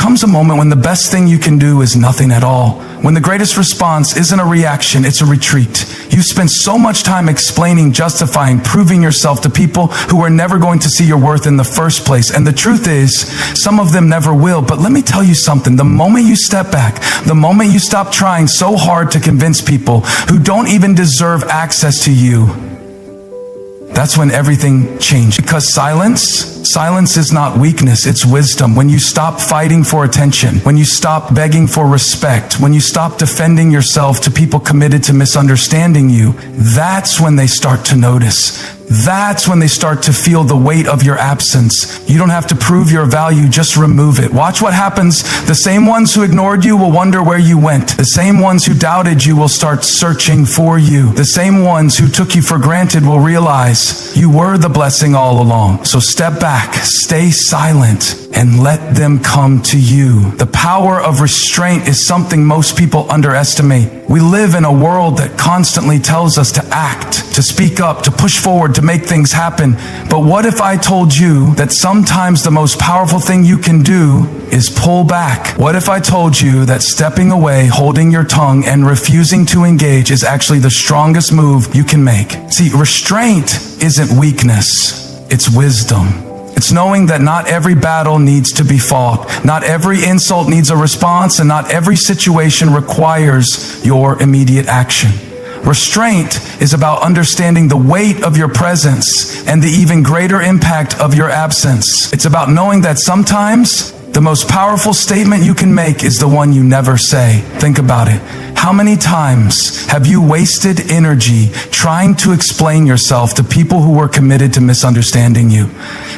comes a moment when the best thing you can do is nothing at all. When the greatest response isn't a reaction, it's a retreat. You spend so much time explaining, justifying, proving yourself to people who are never going to see your worth in the first place. And the truth is, some of them never will. But let me tell you something. The moment you step back, the moment you stop trying so hard to convince people who don't even deserve access to you, that's when everything changes. Because silence is not weakness, it's wisdom. When you stop fighting for attention, when you stop begging for respect, when you stop defending yourself to people committed to misunderstanding you, that's when they start to notice. That's when they start to feel the weight of your absence. You don't have to prove your value, just remove it. Watch what happens. The same ones who ignored you will wonder where you went. The same ones who doubted you will start searching for you. The same ones who took you for granted will realize you were the blessing all along. So step back, stay silent, and let them come to you. The power of restraint is something most people underestimate. We live in a world that constantly tells us to act, to speak up, to push forward, to make things happen. But what if I told you that sometimes the most powerful thing you can do is pull back? What if I told you that stepping away, holding your tongue, and refusing to engage is actually the strongest move you can make? See, restraint isn't weakness, it's wisdom. It's knowing that not every battle needs to be fought. Not every insult needs a response, and not every situation requires your immediate action. Restraint is about understanding the weight of your presence and the even greater impact of your absence. It's about knowing that sometimes the most powerful statement you can make is the one you never say. Think about it. How many times have you wasted energy trying to explain yourself to people who were committed to misunderstanding you?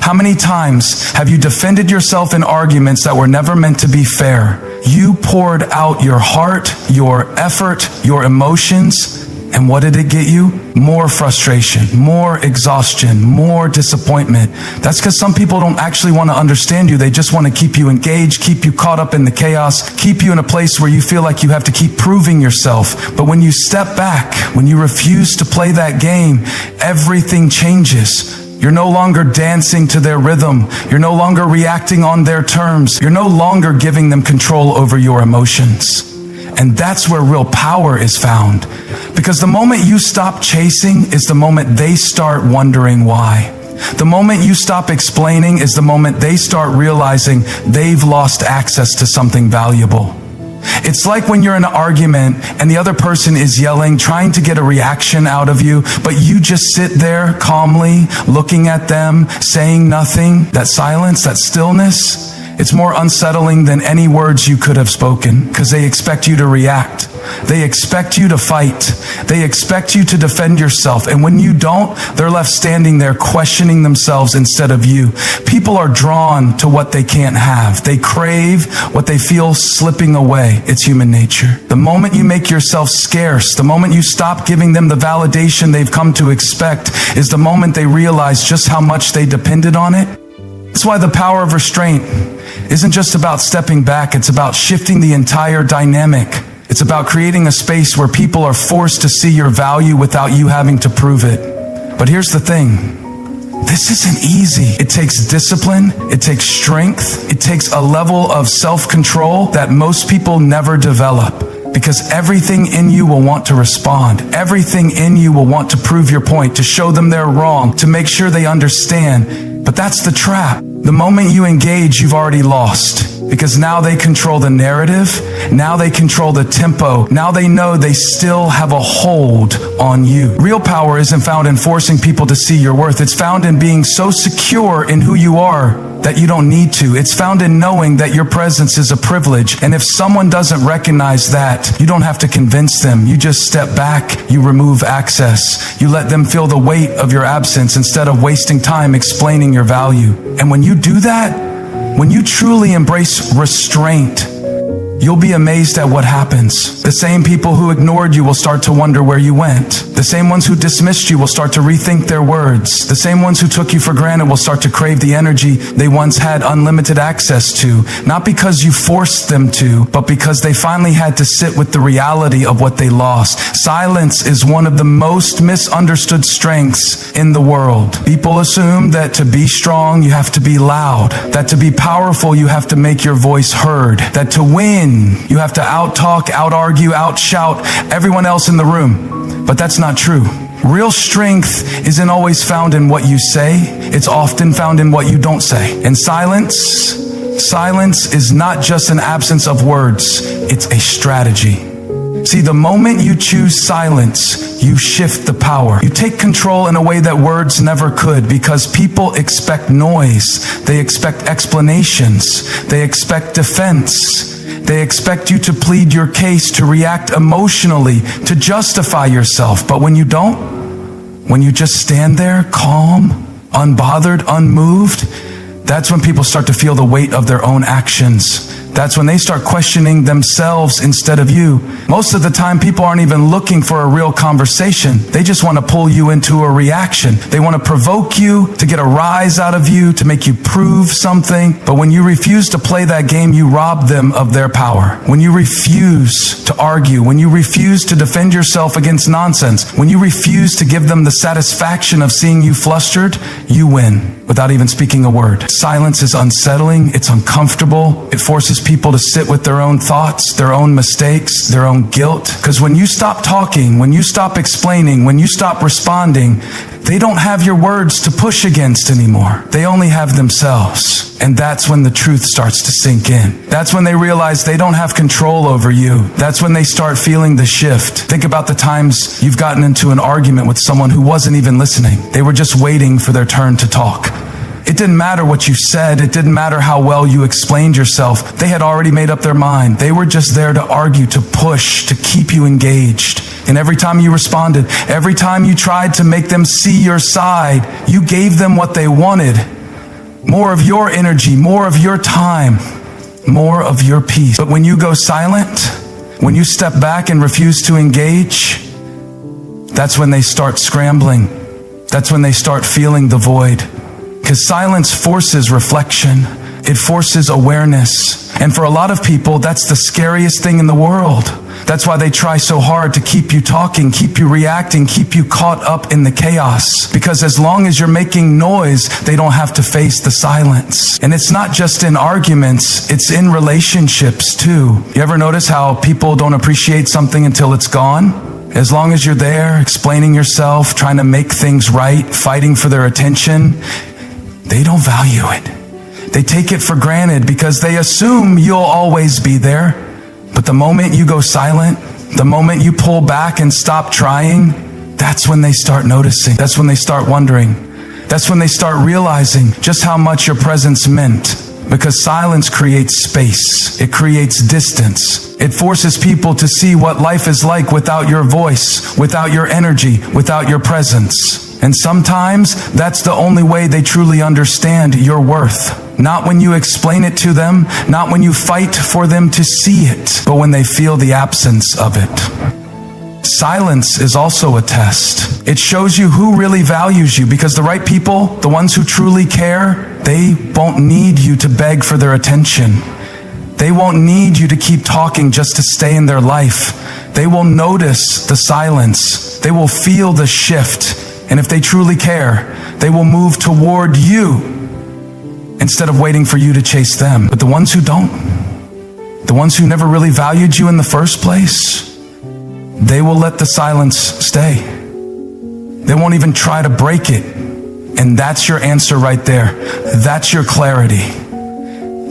How many times have you defended yourself in arguments that were never meant to be fair? You poured out your heart, your effort, your emotions, and what did it get you? More frustration, more exhaustion, more disappointment. That's because some people don't actually want to understand you. They just want to keep you engaged, keep you caught up in the chaos, keep you in a place where you feel like you have to keep proving yourself. But when you step back, when you refuse to play that game, everything changes. You're no longer dancing to their rhythm. You're no longer reacting on their terms. You're no longer giving them control over your emotions. And that's where real power is found. Because the moment you stop chasing is the moment they start wondering why. The moment you stop explaining is the moment they start realizing they've lost access to something valuable. It's like when you're in an argument and the other person is yelling, trying to get a reaction out of you, but you just sit there calmly, looking at them, saying nothing. That silence, that stillness, it's more unsettling than any words you could have spoken, because they expect you to react. They expect you to fight. They expect you to defend yourself. And when you don't, they're left standing there questioning themselves instead of you. People are drawn to what they can't have. They crave what they feel slipping away. It's human nature. The moment you make yourself scarce, the moment you stop giving them the validation they've come to expect, is the moment they realize just how much they depended on it. That's why the power of restraint isn't just about stepping back. It's about shifting the entire dynamic. It's about creating a space where people are forced to see your value without you having to prove it. But here's the thing. This isn't easy. It takes discipline. It takes strength. It takes a level of self-control that most people never develop. Because everything in you will want to respond. Everything in you will want to prove your point, to show them they're wrong, to make sure they understand. But that's the trap. The moment you engage, you've already lost. Because now they control the narrative. Now they control the tempo. Now they know they still have a hold on you. Real power isn't found in forcing people to see your worth. It's found in being so secure in who you are that you don't need to. It's found in knowing that your presence is a privilege. And if someone doesn't recognize that, you don't have to convince them. You just step back, you remove access. You let them feel the weight of your absence instead of wasting time explaining your value. And when you do that, when you truly embrace restraint, You'll be amazed at what happens. The same people who ignored you will start to wonder where you went. The same ones who dismissed you will start to rethink their words. The same ones who took you for granted will start to crave the energy they once had unlimited access to, not because you forced them to, but because they finally had to sit with the reality of what they lost. Silence is one of the most misunderstood strengths in the world. People assume that to be strong, you have to be loud, that to be powerful, you have to make your voice heard, that to win, you have to out-talk, out-argue, out-shout everyone else in the room. But that's not true. Real strength isn't always found in what you say. It's often found in what you don't say. And silence is not just an absence of words. It's a strategy. See, the moment you choose silence, you shift the power. You take control in a way that words never could, because people expect noise. They expect explanations. They expect defense. They expect you to plead your case, to react emotionally, to justify yourself. But when you don't, when you just stand there, calm, unbothered, unmoved, that's when people start to feel the weight of their own actions. That's when they start questioning themselves instead of you. Most of the time, people aren't even looking for a real conversation. They just want to pull you into a reaction. They want to provoke you, to get a rise out of you, to make you prove something. But when you refuse to play that game, you rob them of their power. When you refuse to argue, when you refuse to defend yourself against nonsense, when you refuse to give them the satisfaction of seeing you flustered, you win without even speaking a word. Silence is unsettling. It's uncomfortable. It forces people to sit with their own thoughts, their own mistakes, their own guilt. Because when you stop talking, when you stop explaining, when you stop responding, they don't have your words to push against anymore. They only have themselves. And that's when the truth starts to sink in. That's when they realize they don't have control over you. That's when they start feeling the shift. Think about the times you've gotten into an argument with someone who wasn't even listening. They were just waiting for their turn to talk. It didn't matter what you said. It didn't matter how well you explained yourself. They had already made up their mind. They were just there to argue, to push, to keep you engaged. And every time you responded, every time you tried to make them see your side, you gave them what they wanted. More of your energy, more of your time, more of your peace. But when you go silent, when you step back and refuse to engage, that's when they start scrambling. That's when they start feeling the void. Because silence forces reflection. It forces awareness. And for a lot of people, that's the scariest thing in the world. That's why they try so hard to keep you talking, keep you reacting, keep you caught up in the chaos. Because as long as you're making noise, they don't have to face the silence. And it's not just in arguments, it's in relationships too. You ever notice how people don't appreciate something until it's gone? As long as you're there, explaining yourself, trying to make things right, fighting for their attention, they don't value it. They take it for granted because they assume you'll always be there. But the moment you go silent, the moment you pull back and stop trying, that's when they start noticing. That's when they start wondering. That's when they start realizing just how much your presence meant. Because silence creates space. It creates distance. It forces people to see what life is like without your voice, without your energy, without your presence. And sometimes that's the only way they truly understand your worth. Not when you explain it to them, not when you fight for them to see it, but when they feel the absence of it. Silence is also a test. It shows you who really values you, because the right people, the ones who truly care, they won't need you to beg for their attention. They won't need you to keep talking just to stay in their life. They will notice the silence. They will feel the shift. And if they truly care, they will move toward you instead of waiting for you to chase them. But the ones who don't, the ones who never really valued you in the first place, they will let the silence stay. They won't even try to break it. And that's your answer right there. That's your clarity.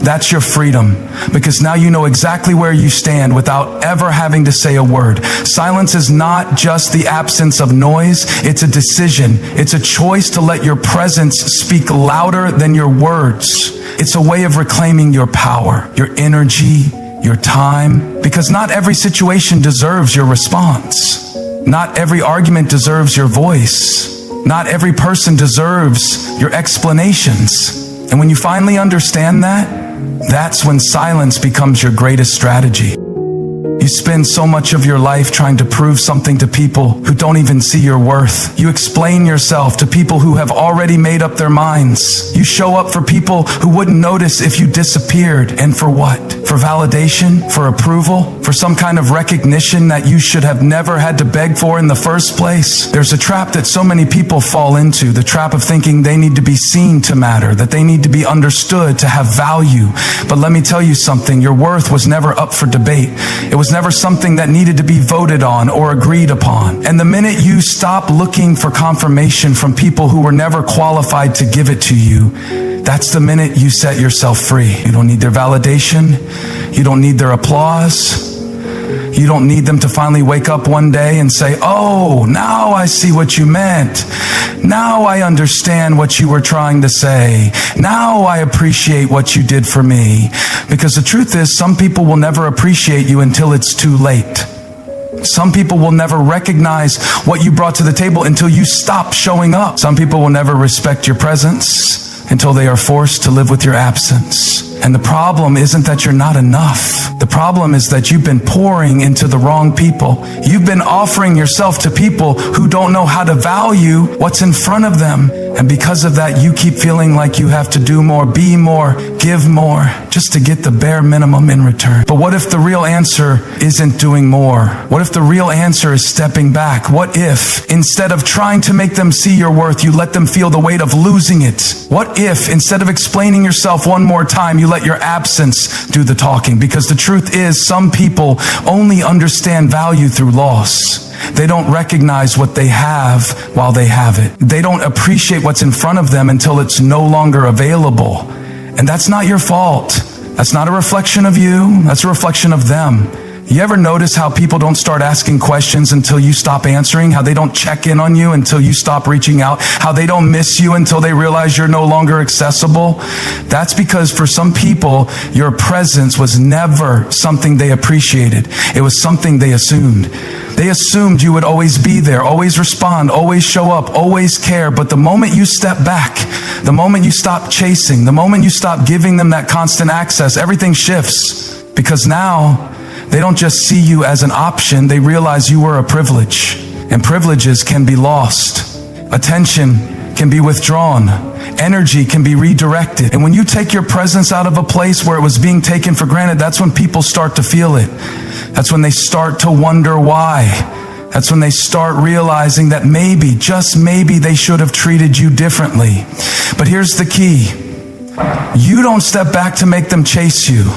That's your freedom, because now you know exactly where you stand without ever having to say a word. Silence is not just the absence of noise. It's a decision. It's a choice to let your presence speak louder than your words. It's a way of reclaiming your power, your energy, your time, because not every situation deserves your response. Not every argument deserves your voice. Not every person deserves your explanations. And when you finally understand that, That's when silence becomes your greatest strategy. You spend so much of your life trying to prove something to people who don't even see your worth. You explain yourself to people who have already made up their minds. You show up for people who wouldn't notice if you disappeared. And for what? For validation? For approval? For some kind of recognition that you should have never had to beg for in the first place? There's a trap that so many people fall into, the trap of thinking they need to be seen to matter, that they need to be understood to have value. But let me tell you something, your worth was never up for debate. It was never something that needed to be voted on or agreed upon. And the minute you stop looking for confirmation from people who were never qualified to give it to you, that's the minute you set yourself free. You don't need their validation. You don't need their applause. You don't need them to finally wake up one day and say, "Oh, now I see what you meant. Now I understand what you were trying to say. Now I appreciate what you did for me." Because the truth is, some people will never appreciate you until it's too late. Some people will never recognize what you brought to the table until you stop showing up. Some people will never respect your presence until they are forced to live with your absence. And the problem isn't that you're not enough. The problem is that you've been pouring into the wrong people. You've been offering yourself to people who don't know how to value what's in front of them. And because of that, you keep feeling like you have to do more, be more, give more, just to get the bare minimum in return. But what if the real answer isn't doing more? What if the real answer is stepping back? What if, instead of trying to make them see your worth, you let them feel the weight of losing it? What if, instead of explaining yourself one more time, you let your absence do the talking? Because the truth is, some people only understand value through loss. They don't recognize what they have while they have it. They don't appreciate what's in front of them until it's no longer available. And that's not your fault. That's not a reflection of you. That's a reflection of them. You ever notice how people don't start asking questions until you stop answering? How they don't check in on you until you stop reaching out? How they don't miss you until they realize you're no longer accessible? That's because for some people, your presence was never something they appreciated. It was something they assumed. They assumed you would always be there, always respond, always show up, always care. But the moment you step back, the moment you stop chasing, the moment you stop giving them that constant access, everything shifts. Because now, they don't just see you as an option, they realize you were a privilege. And privileges can be lost. Attention can be withdrawn. Energy can be redirected. And when you take your presence out of a place where it was being taken for granted, that's when people start to feel it. That's when they start to wonder why. That's when they start realizing that maybe, just maybe, they should have treated you differently. But here's the key. You don't step back to make them chase you.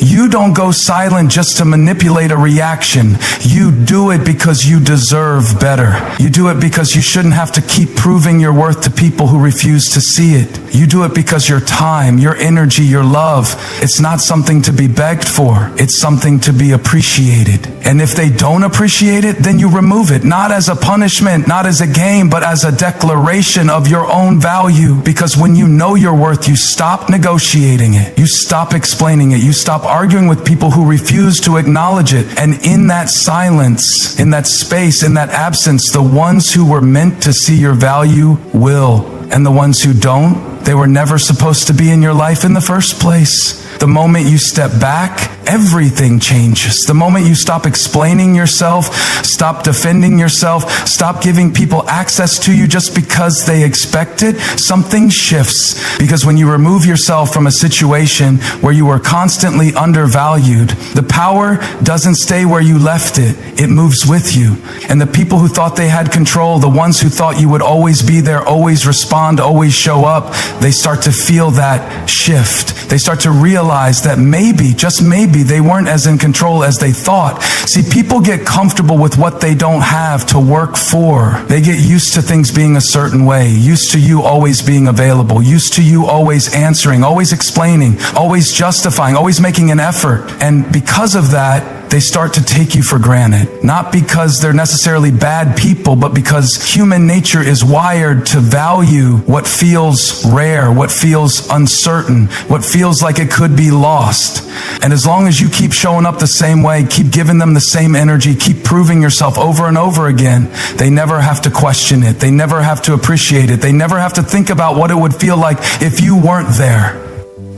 You don't go silent just to manipulate a reaction. You do it because you deserve better. You do it because you shouldn't have to keep proving your worth to people who refuse to see it. You do it because your time, your energy, your love, it's not something to be begged for. It's something to be appreciated. And if they don't appreciate it, then you remove it. Not as a punishment, not as a game, but as a declaration of your own value. Because when you know your worth, you stop negotiating it. You stop explaining it. You stop arguing with people who refuse to acknowledge it. And in that silence, in that space, in that absence, the ones who were meant to see your value will. And the ones who don't, they were never supposed to be in your life in the first place. The moment you step back, everything changes. The moment you stop explaining yourself, stop defending yourself, stop giving people access to you just because they expect it, something shifts. Because when you remove yourself from a situation where you were constantly undervalued, the power doesn't stay where you left it. It moves with you. And the people who thought they had control, the ones who thought you would always be there, always respond, always show up, they start to feel that shift. They start to realize that maybe, just maybe, they weren't as in control as they thought. See, people get comfortable with what they don't have to work for. They get used to things being a certain way, used to you always being available, used to you always answering, always explaining, always justifying, always making an effort. And because of that, they start to take you for granted. Not because they're necessarily bad people, but because human nature is wired to value what feels rare, what feels uncertain, what feels like it could be lost. And as long as you keep showing up the same way, keep giving them the same energy, keep proving yourself over and over again, they never have to question it. They never have to appreciate it. They never have to think about what it would feel like if you weren't there.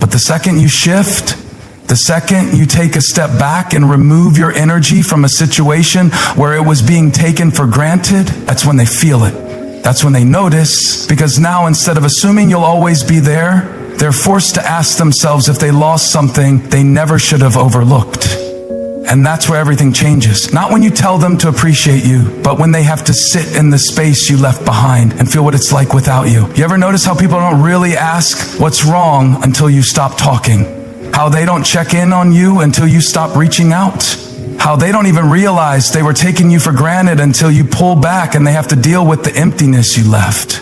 But the second you shift, the second you take a step back and remove your energy from a situation where it was being taken for granted, that's when they feel it. That's when they notice, because now instead of assuming you'll always be there, they're forced to ask themselves if they lost something they never should have overlooked. And that's where everything changes. Not when you tell them to appreciate you, but when they have to sit in the space you left behind and feel what it's like without you. You ever notice how people don't really ask what's wrong until you stop talking? How they don't check in on you until you stop reaching out? How they don't even realize they were taking you for granted until you pull back and they have to deal with the emptiness you left?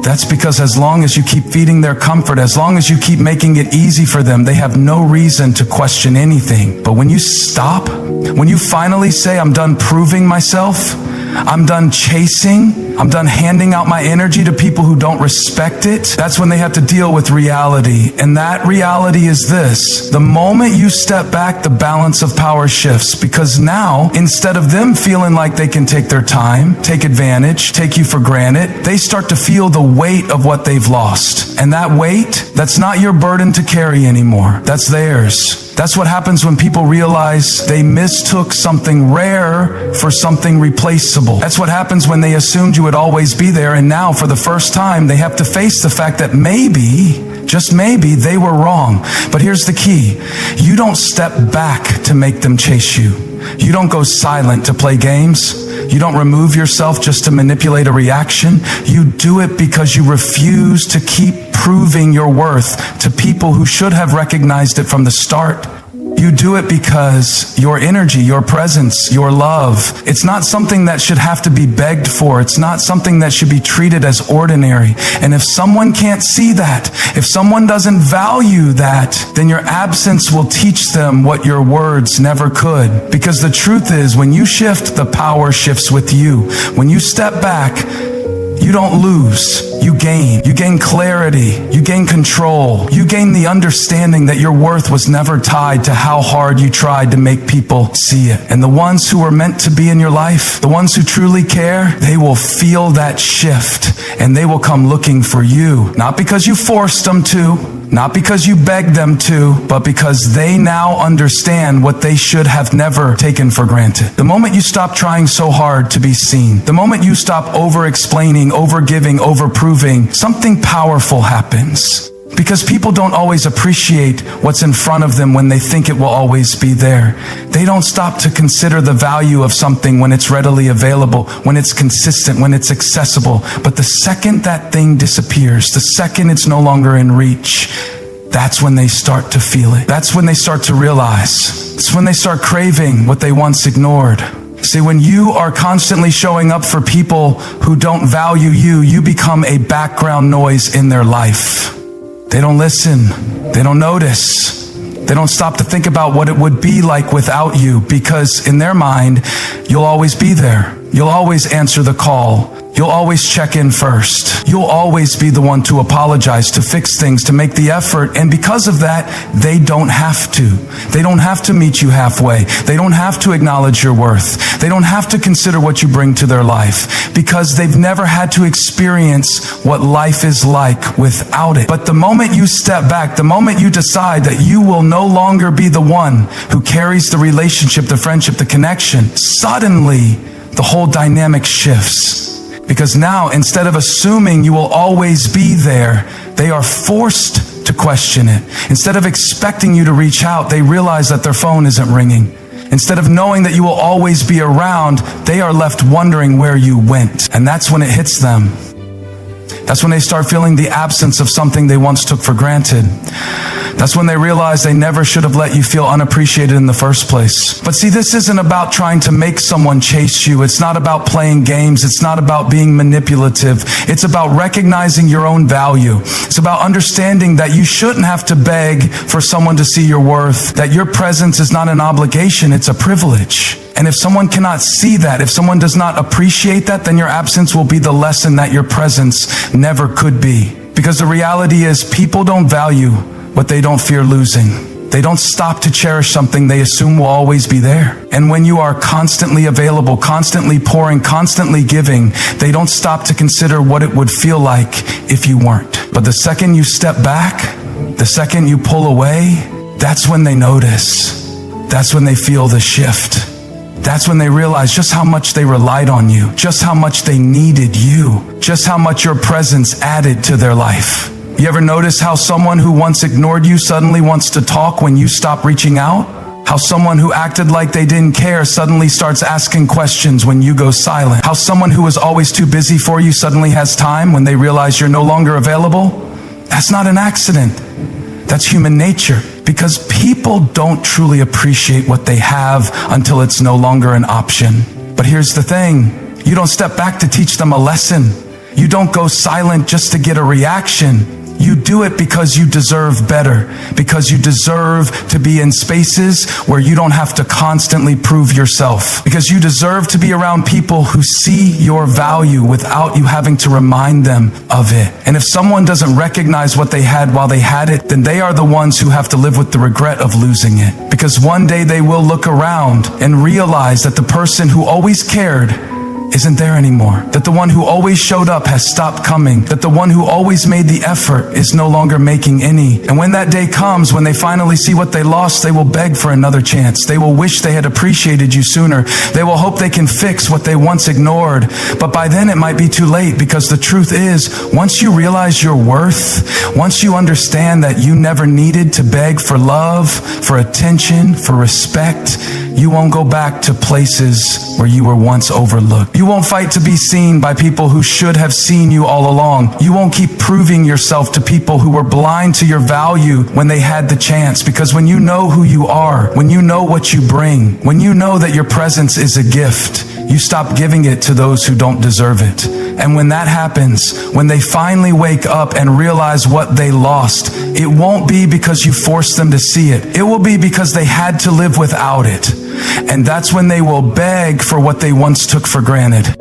That's because as long as you keep feeding their comfort, as long as you keep making it easy for them, they have no reason to question anything. But when you stop, when you finally say, I'm done proving myself, I'm done chasing, I'm done handing out my energy to people who don't respect it, that's when they have to deal with reality. And that reality is this: the moment you step back, the balance of power shifts, because now, instead of them feeling like they can take their time, take advantage, take you for granted, they start to feel the weight of what they've lost. And that weight, that's not your burden to carry anymore. That's theirs. That's what happens when people realize they mistook something rare for something replaceable. That's what happens when they assumed you would always be there, and now for the first time they have to face the fact that maybe, just maybe, they were wrong. But here's the key: you don't step back to make them chase you. You don't go silent to play games. You don't remove yourself just to manipulate a reaction. You do it because you refuse to keep proving your worth to people who should have recognized it from the start. You do it because your energy, your presence, your love, it's not something that should have to be begged for. It's not something that should be treated as ordinary. And if someone can't see that, if someone doesn't value that, then your absence will teach them what your words never could. Because the truth is, when you shift, the power shifts with you. When you step back, you don't lose, you gain. You gain clarity, you gain control, you gain the understanding that your worth was never tied to how hard you tried to make people see it. And the ones who are meant to be in your life, the ones who truly care, they will feel that shift and they will come looking for you. Not because you forced them to, not because you begged them to, but because they now understand what they should have never taken for granted. The moment you stop trying so hard to be seen, the moment you stop over-explaining, over-giving, over-proving, something powerful happens. Because people don't always appreciate what's in front of them when they think it will always be there. They don't stop to consider the value of something when it's readily available, when it's consistent, when it's accessible. But the second that thing disappears, the second it's no longer in reach, that's when they start to feel it. That's when they start to realize. It's when they start craving what they once ignored. See, when you are constantly showing up for people who don't value you, you become a background noise in their life. They don't listen. They don't notice. They don't stop to think about what it would be like without you, because in their mind, you'll always be there. You'll always answer the call. You'll always check in first. You'll always be the one to apologize, to fix things, to make the effort. And because of that, they don't have to. They don't have to meet you halfway. They don't have to acknowledge your worth. They don't have to consider what you bring to their life, because they've never had to experience what life is like without it. But the moment you step back, the moment you decide that you will no longer be the one who carries the relationship, the friendship, the connection, suddenly the whole dynamic shifts. Because now, instead of assuming you will always be there, they are forced to question it. Instead of expecting you to reach out, they realize that their phone isn't ringing. Instead of knowing that you will always be around, they are left wondering where you went. And that's when it hits them. That's when they start feeling the absence of something they once took for granted. That's when they realize they never should have let you feel unappreciated in the first place. But see, this isn't about trying to make someone chase you. It's not about playing games. It's not about being manipulative. It's about recognizing your own value. It's about understanding that you shouldn't have to beg for someone to see your worth, that your presence is not an obligation, it's a privilege. And if someone cannot see that, if someone does not appreciate that, then your absence will be the lesson that your presence never could be. Because the reality is, people don't value what they don't fear losing. They don't stop to cherish something they assume will always be there. And when you are constantly available, constantly pouring, constantly giving, they don't stop to consider what it would feel like if you weren't. But the second you step back, The second you pull away, that's when they notice. That's when they feel the shift. That's when they realize just how much they relied on you, just how much they needed you, just how much your presence added to their life. You ever notice how someone who once ignored you suddenly wants to talk when you stop reaching out? How someone who acted like they didn't care suddenly starts asking questions when you go silent? How someone who was always too busy for you suddenly has time when they realize you're no longer available? That's not an accident. That's human nature. Because people don't truly appreciate what they have until it's no longer an option. But here's the thing. You don't step back to teach them a lesson. You don't go silent just to get a reaction. You do it because you deserve better, because you deserve to be in spaces where you don't have to constantly prove yourself, because you deserve to be around people who see your value without you having to remind them of it. And if someone doesn't recognize what they had while they had it, then they are the ones who have to live with the regret of losing it. Because one day they will look around and realize that the person who always cared isn't there anymore. That the one who always showed up has stopped coming. That the one who always made the effort is no longer making any. And when that day comes, when they finally see what they lost, they will beg for another chance. They will wish they had appreciated you sooner. They will hope they can fix what they once ignored. But by then it might be too late, because the truth is, once you realize your worth, once you understand that you never needed to beg for love, for attention, for respect, you won't go back to places where you were once overlooked. You won't fight to be seen by people who should have seen you all along. You won't keep proving yourself to people who were blind to your value when they had the chance. Because when you know who you are, when you know what you bring, when you know that your presence is a gift, you stop giving it to those who don't deserve it. And when that happens, when they finally wake up and realize what they lost, it won't be because you forced them to see it. It will be because they had to live without it. And that's when they will beg for what they once took for granted.